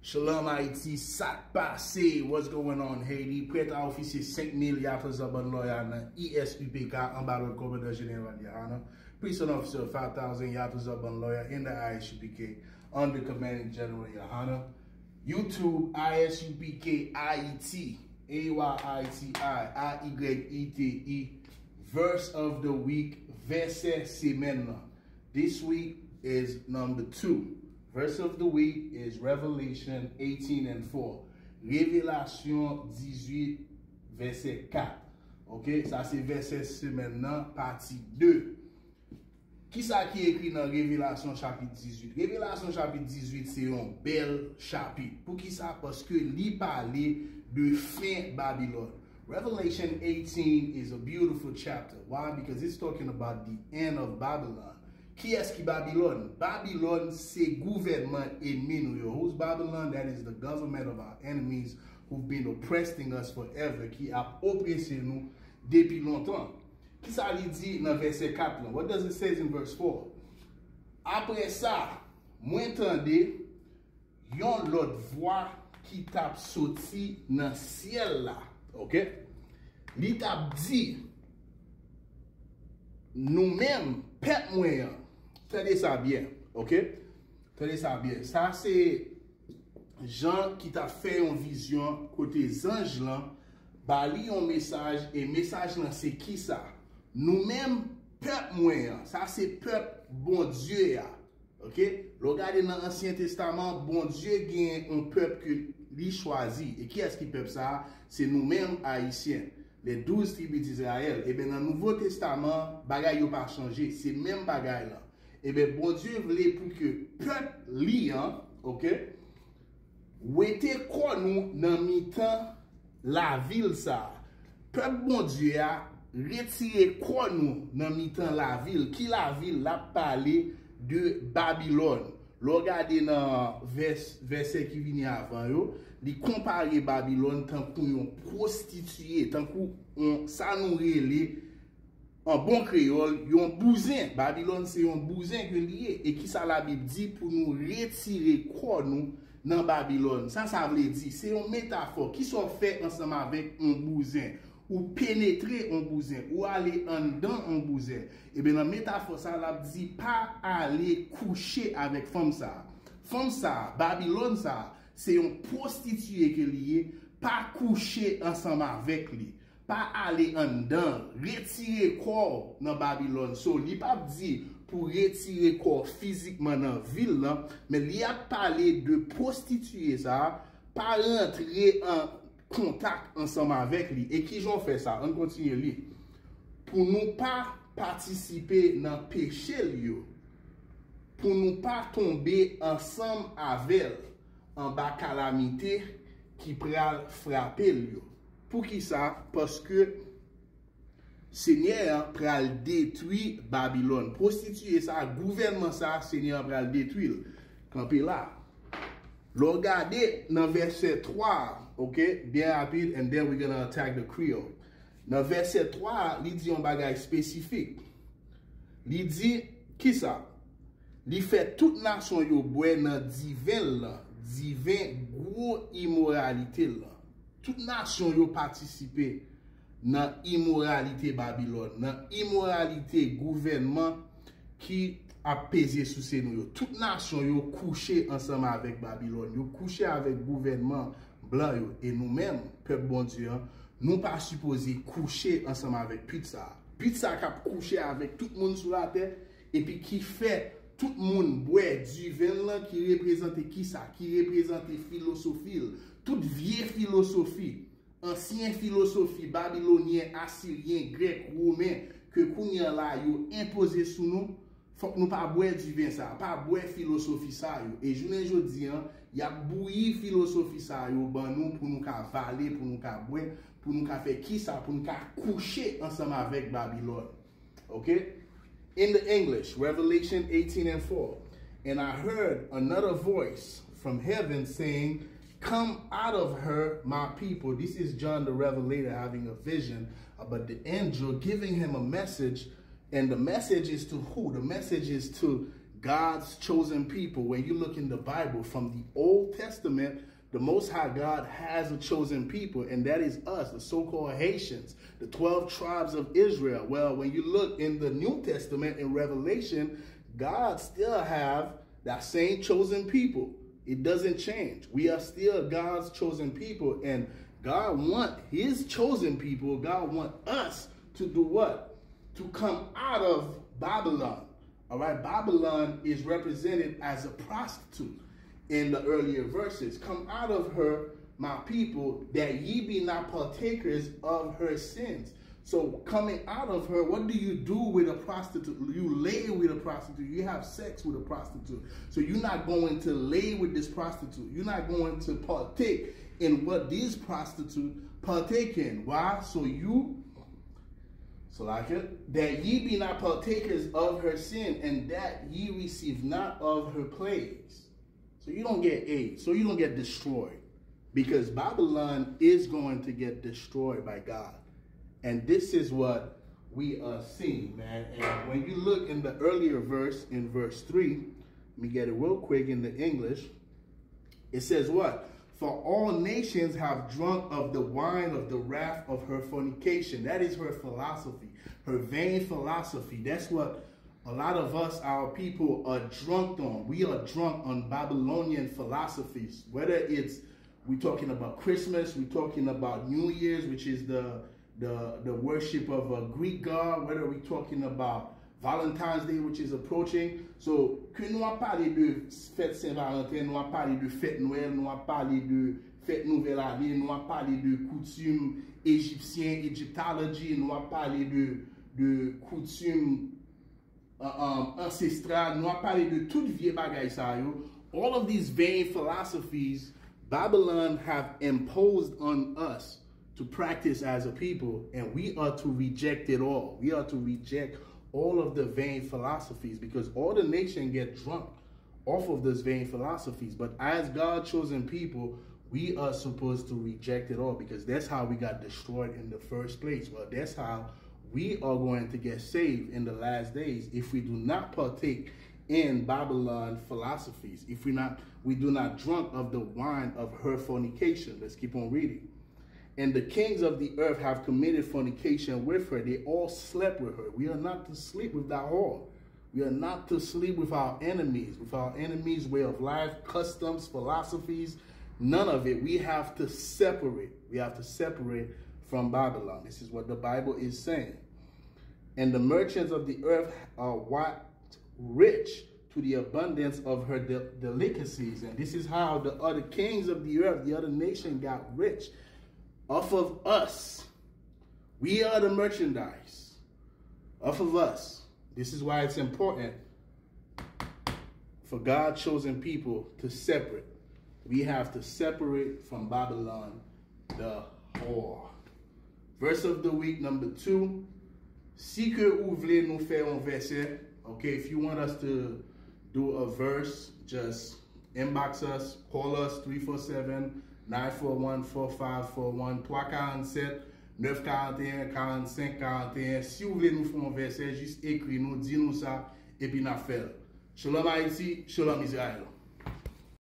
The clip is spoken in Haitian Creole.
Shalom Haiti, sak pase, what's going on Haiti? Prêt à officier 5,000 yapes à bon lawyer dans ESUPK en bas de commandant général Yana. Prison officer 5,000 yapes à bon lawyer in the ISUPK under commanding general Yana. YouTube ISUPK IET AYITI verse of the week, verset semaine. This week is number 2. Verse of the week is Revelation 18:4. Révélation 18, verset 4. Ok, ça c'est verset semaine, partie 2. Qui ça qui écrit dans Révélation chapitre 18? Révélation chapitre 18, c'est un bel chapitre. Pour qui ça? Parce que l'y parlait de fin Babylone. Revelation 18 is a beautiful chapter. Why? Because it's talking about the end of Babylon. Qui est-ce qui Babylone? Babylone, c'est gouvernement ennemi nous. Who's Babylon? That is the government of our enemies who've been oppressing us forever, qui a oppressé nous depuis longtemps. Qui ça lui dit dans verset 4 là? What does it say in verse 4? Après ça, moi entendez yon l'autre voix qui tape sorti dans le ciel là. OK? Li tape dit nous-mêmes, peuple moyen. Tenez ça bien, ok? Tenez ça bien. Ça, c'est Jean qui t'a fait une vision côté ange là, bali un message, et message là, c'est qui ça? Nous-mêmes, peuple moyen. Ça, c'est peuple bon Dieu. Ok? Regardez dans l'Ancien Testament, bon Dieu gagne un peuple que lui choisit. Et qui est-ce qui peuple ça? C'est nous-mêmes haïtiens. Les 12 tribus d'Israël. Et bien dans le Nouveau Testament, bagay yo pas changé. C'est même bagay là. Et bien bon Dieu voulait pour que peuple liant, ok, ou était connu dans mi-temps la ville ça. Peuple bon Dieu a retiré connu dans mi-temps la ville. Qui la ville l'a parlé de Babylone. Regardez dans verset qui vient avant yo, il compare Babylone tant qu'on prostituée, tant qu'on ça nous relé en bon créole, yon bousin. Babylone c'est un bousin que lié et qui ça la Bible dit pour nous retirer quoi nous dans Babylone. Ça veut dire c'est une métaphore qui sont fait ensemble avec un bousin ou pénétrer un bousin ou aller en dedans un bousin. Et bien dans métaphore ça la dit pas aller coucher avec femme ça. Femme ça, Babylone ça, c'est une prostituée qui est liée, pas coucher ensemble avec lui. Pas aller en dedans, retirer corps dans Babylone. So, li pas dit pour retirer corps physiquement dans la ville, là, mais il a parlé de prostituer ça, pas rentrer en contact ensemble avec lui. Et qui j'en fait ça? On continue li. Pour nous pas participer dans le péché, pour nous pas tomber ensemble avec elle, en bas calamité qui pral frapper lui. Pour qui ça? Parce que Seigneur pral détruire Babylone. Prostituer ça, gouvernement ça, Seigneur pral détruire. Campé là. Regardez dans verset 3, ok? Bien rapide, and then we're gonna attack the Creole. Dans verset 3, il dit un bagage spécifique. Il dit, qui ça? Il fait toute nation yo boire dans divin gros immoralité là. Toute nation yo participer dans immoralité Babylone, dans immoralité gouvernement qui a pesé sous ses nous. Toute nation yo couché ensemble avec Babylone, yo couché avec gouvernement blanc yo, et nous-mêmes peuple bon Dieu, nous pas supposé coucher ensemble avec pizza. Pizza qui a couché avec tout le monde sur la terre et puis qui fait tout le monde boit du vin qui représente qui ça? Qui représente philosophie. Toute vieille philosophie, ancienne philosophie, babylonien, assyrien, grec, romain, que kounya la yo imposé sous nous, faut que nous pas boire du vin ça, pas boire philosophie ça yo. Et je dis, il y a bouilli philosophie ça yo, ban nous pour nous ka valer, pour nous ka boire, pour nous ka faire qui ça, pour nous ka coucher ensemble avec Babylone. OK? In the English, Revelation 18:4. And I heard another voice from heaven saying, "Come out of her, my people." This is John the Revelator having a vision about the angel giving him a message. And the message is to who? The message is to God's chosen people. When you look in the Bible from the Old Testament, the Most High God has a chosen people, and that is us, the so-called Haitians, the 12 tribes of Israel. Well, when you look in the New Testament, in Revelation, God still have that same chosen people. It doesn't change. We are still God's chosen people, and God want his chosen people, God want us to do what? To come out of Babylon. All right, Babylon is represented as a prostitute in the earlier verses. Come out of her, my people, that ye be not partakers of her sins. So coming out of her, what do you do with a prostitute? You lay with a prostitute. You have sex with a prostitute. So you're not going to lay with this prostitute. You're not going to partake in what these prostitutes partake in. Why? That ye be not partakers of her sin, and that ye receive not of her plagues. So you don't get AIDS. So you don't get destroyed. Because Babylon is going to get destroyed by God. And this is what we are seeing, man. And when you look in the earlier verse, in verse 3, let me get it real quick in the English. It says what? For all nations have drunk of the wine of the wrath of her fornication. That is her philosophy, her vain philosophy. That's what a lot of us, our people, are drunk on. We are drunk on Babylonian philosophies. Whether it's, we're talking about Christmas, we're talking about New Year's, which is the worship of a Greek god, whether we're talking about Valentine's Day, which is approaching. So, que nous avons parlé de fête Saint-Valentin, nous avons parlé de fête Noël, nous avons parlé de fête Nouvelle Année, nous avons parlé de coutumes égyptiennes, Egyptology, nous avons parlé de coutumes ancestrales, nous avons parlé de toutes vieilles bagailles ça yo. All of these vain philosophies, Babylon have imposed on us to practice as a people, and we are to reject it all. We are to reject all of the vain philosophies, because all the nation get drunk off of those vain philosophies. But as God chosen people, we are supposed to reject it all, because that's how we got destroyed in the first place. Well, that's how we are going to get saved in the last days if we do not partake in Babylon philosophies, if we do not drunk of the wine of her fornication. Let's keep on reading. And the kings of the earth have committed fornication with her. They all slept with her. We are not to sleep with that whore. We are not to sleep with our enemies' way of life, customs, philosophies, none of it. We have to separate. We have to separate from Babylon. This is what the Bible is saying. And the merchants of the earth are what? Rich to the abundance of her delicacies. And this is how the other kings of the earth, the other nation, got rich. Off of us. We are the merchandise. Off of us. This is why it's important for God chosen people to separate. We have to separate from Babylon, the whore. Verse of the week number 2. Si que vous voulez nous faire un verset, okay, if you want us to do a verse, just inbox us, call us 347-941-4541, 347 941 45 41. Si vous voulez nous faire un verset, juste écris nous, dis-nous ça, et puis nous faire. Shalom Haïti, Shalom Israël.